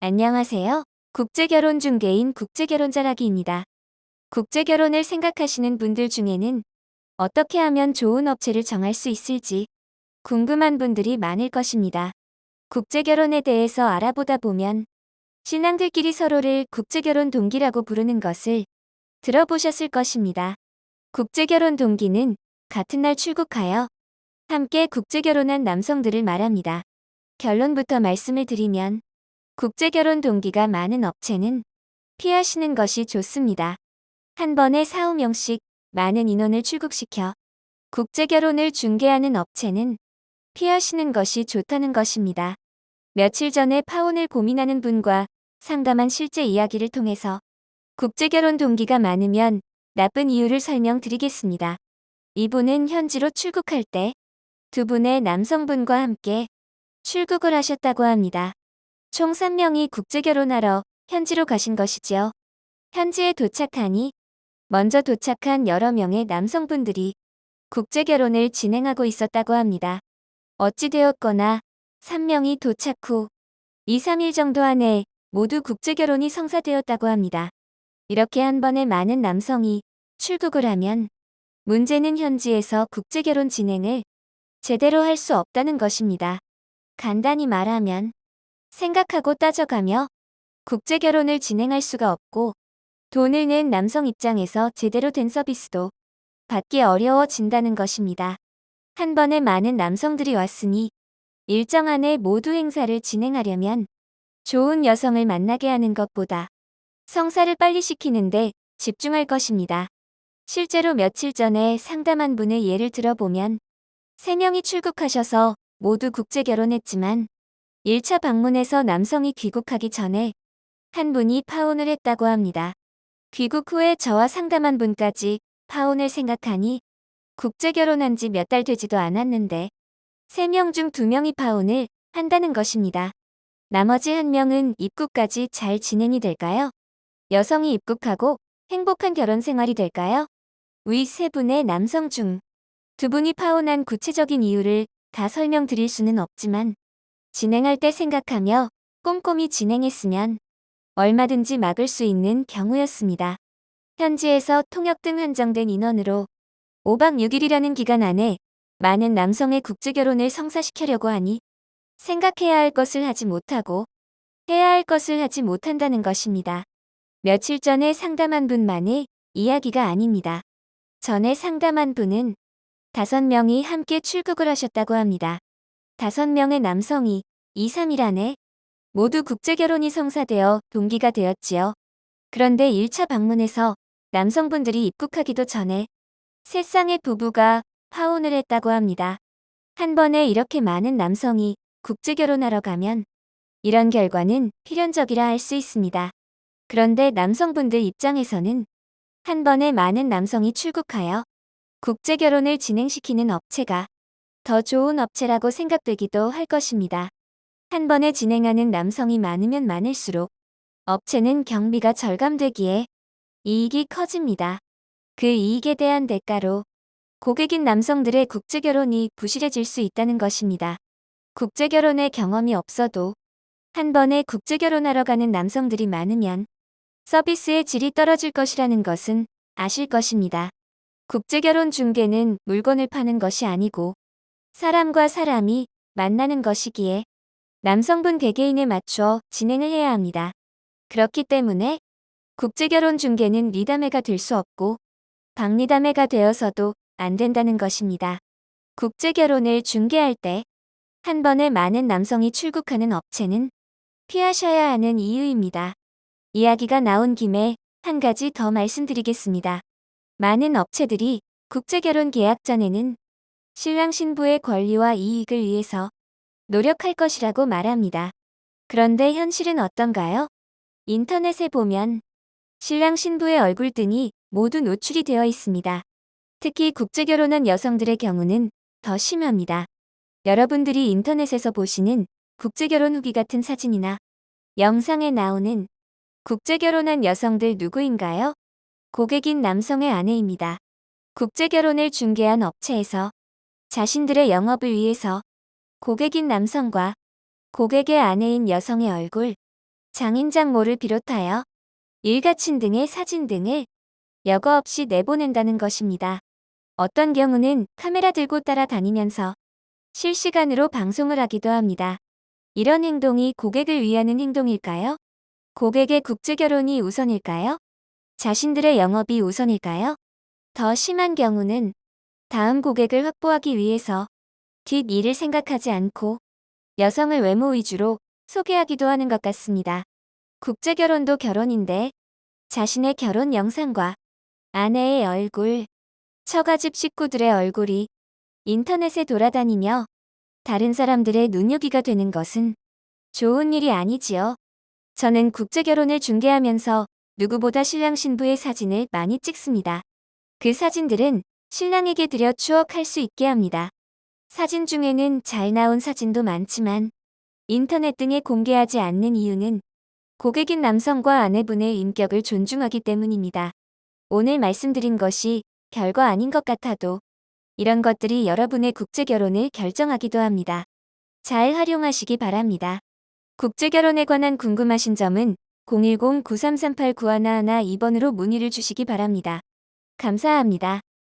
안녕하세요. 국제결혼 중개인 국제결혼자라기입니다. 국제결혼을 생각하시는 분들 중에는 어떻게 하면 좋은 업체를 정할 수 있을지 궁금한 분들이 많을 것입니다. 국제결혼에 대해서 알아보다 보면 신앙들끼리 서로를 국제결혼 동기라고 부르는 것을 들어보셨을 것입니다. 국제결혼 동기는 같은 날 출국하여 함께 국제결혼한 남성들을 말합니다. 결론부터 말씀을 드리면 국제결혼 동기가 많은 업체는 피하시는 것이 좋습니다. 한 번에 4, 5명씩 많은 인원을 출국시켜 국제결혼을 중개하는 업체는 피하시는 것이 좋다는 것입니다. 며칠 전에 파혼을 고민하는 분과 상담한 실제 이야기를 통해서 국제결혼 동기가 많으면 나쁜 이유를 설명드리겠습니다. 이분은 현지로 출국할 때 두 분의 남성분과 함께 출국을 하셨다고 합니다. 총 3명이 국제결혼하러 현지로 가신 것이지요. 현지에 도착하니 먼저 도착한 여러 명의 남성분들이 국제결혼을 진행하고 있었다고 합니다. 어찌되었거나 3명이 도착 후 2, 3일 정도 안에 모두 국제결혼이 성사되었다고 합니다. 이렇게 한 번에 많은 남성이 출국을 하면 문제는 현지에서 국제결혼 진행을 제대로 할 수 없다는 것입니다. 간단히 말하면 생각하고 따져가며 국제결혼을 진행할 수가 없고 돈을 낸 남성 입장에서 제대로 된 서비스도 받기 어려워진다는 것입니다. 한 번에 많은 남성들이 왔으니 일정 안에 모두 행사를 진행하려면 좋은 여성을 만나게 하는 것보다 성사를 빨리 시키는데 집중할 것입니다. 실제로 며칠 전에 상담한 분의 예를 들어보면 3명이 출국하셔서 모두 국제결혼했지만 1차 방문에서 남성이 귀국하기 전에 한 분이 파혼을 했다고 합니다. 귀국 후에 저와 상담한 분까지 파혼을 생각하니 국제결혼한 지 몇 달 되지도 않았는데 3명 중 2명이 파혼을 한다는 것입니다. 나머지 1명은 입국까지 잘 진행이 될까요? 여성이 입국하고 행복한 결혼 생활이 될까요? 위 3분의 남성 중 2분이 파혼한 구체적인 이유를 다 설명드릴 수는 없지만 진행할 때 생각하며 꼼꼼히 진행했으면 얼마든지 막을 수 있는 경우였습니다. 현지에서 통역 등 한정된 인원으로 5박 6일이라는 기간 안에 많은 남성의 국제결혼을 성사시키려고 하니 생각해야 할 것을 하지 못하고 해야 할 것을 하지 못한다는 것입니다. 며칠 전에 상담한 분만의 이야기가 아닙니다. 전에 상담한 분은 5명이 함께 출국을 하셨다고 합니다. 5명의 남성이 2, 3일 안에 모두 국제결혼이 성사되어 동기가 되었지요. 그런데 1차 방문에서 남성분들이 입국하기도 전에 세 쌍의 부부가 파혼을 했다고 합니다. 한 번에 이렇게 많은 남성이 국제결혼하러 가면 이런 결과는 필연적이라 할 수 있습니다. 그런데 남성분들 입장에서는 한 번에 많은 남성이 출국하여 국제결혼을 진행시키는 업체가 더 좋은 업체라고 생각되기도 할 것입니다. 한 번에 진행하는 남성이 많으면 많을수록 업체는 경비가 절감되기에 이익이 커집니다. 그 이익에 대한 대가로 고객인 남성들의 국제결혼이 부실해질 수 있다는 것입니다. 국제결혼의 경험이 없어도 한 번에 국제결혼하러 가는 남성들이 많으면 서비스의 질이 떨어질 것이라는 것은 아실 것입니다. 국제결혼 중개는 물건을 파는 것이 아니고 사람과 사람이 만나는 것이기에 남성분 개개인에 맞춰 진행을 해야 합니다. 그렇기 때문에 국제결혼 중개는 리담회가 될 수 없고 박리담회가 되어서도 안 된다는 것입니다. 국제결혼을 중개할 때 한 번에 많은 남성이 출국하는 업체는 피하셔야 하는 이유입니다. 이야기가 나온 김에 한 가지 더 말씀드리겠습니다. 많은 업체들이 국제결혼 계약 전에는 신랑 신부의 권리와 이익을 위해서 노력할 것이라고 말합니다. 그런데 현실은 어떤가요? 인터넷에 보면 신랑 신부의 얼굴등이 모두 노출이 되어 있습니다. 특히 국제결혼한 여성들의 경우는 더 심합니다. 여러분들이 인터넷에서 보시는 국제결혼 후기 같은 사진이나 영상에 나오는 국제결혼한 여성들 누구인가요? 고객인 남성의 아내입니다. 국제결혼을 중개한 업체에서 자신들의 영업을 위해서 고객인 남성과 고객의 아내인 여성의 얼굴, 장인장모를 비롯하여 일가친 등의 사진 등을 여과 없이 내보낸다는 것입니다. 어떤 경우는 카메라 들고 따라다니면서 실시간으로 방송을 하기도 합니다. 이런 행동이 고객을 위하는 행동일까요? 고객의 국제결혼이 우선일까요? 자신들의 영업이 우선일까요? 더 심한 경우는 다음 고객을 확보하기 위해서 뒷일을 생각하지 않고 여성을 외모 위주로 소개하기도 하는 것 같습니다. 국제결혼도 결혼인데 자신의 결혼 영상과 아내의 얼굴, 처가집 식구들의 얼굴이 인터넷에 돌아다니며 다른 사람들의 눈요기가 되는 것은 좋은 일이 아니지요. 저는 국제결혼을 중계하면서 누구보다 신랑 신부의 사진을 많이 찍습니다. 그 사진들은 신랑에게 드려 추억할 수 있게 합니다. 사진 중에는 잘 나온 사진도 많지만 인터넷 등에 공개하지 않는 이유는 고객인 남성과 아내분의 인격을 존중하기 때문입니다. 오늘 말씀드린 것이 별거 아닌 것 같아도 이런 것들이 여러분의 국제결혼을 결정하기도 합니다. 잘 활용하시기 바랍니다. 국제결혼에 관한 궁금하신 점은 010-9338-9112번으로 문의를 주시기 바랍니다. 감사합니다.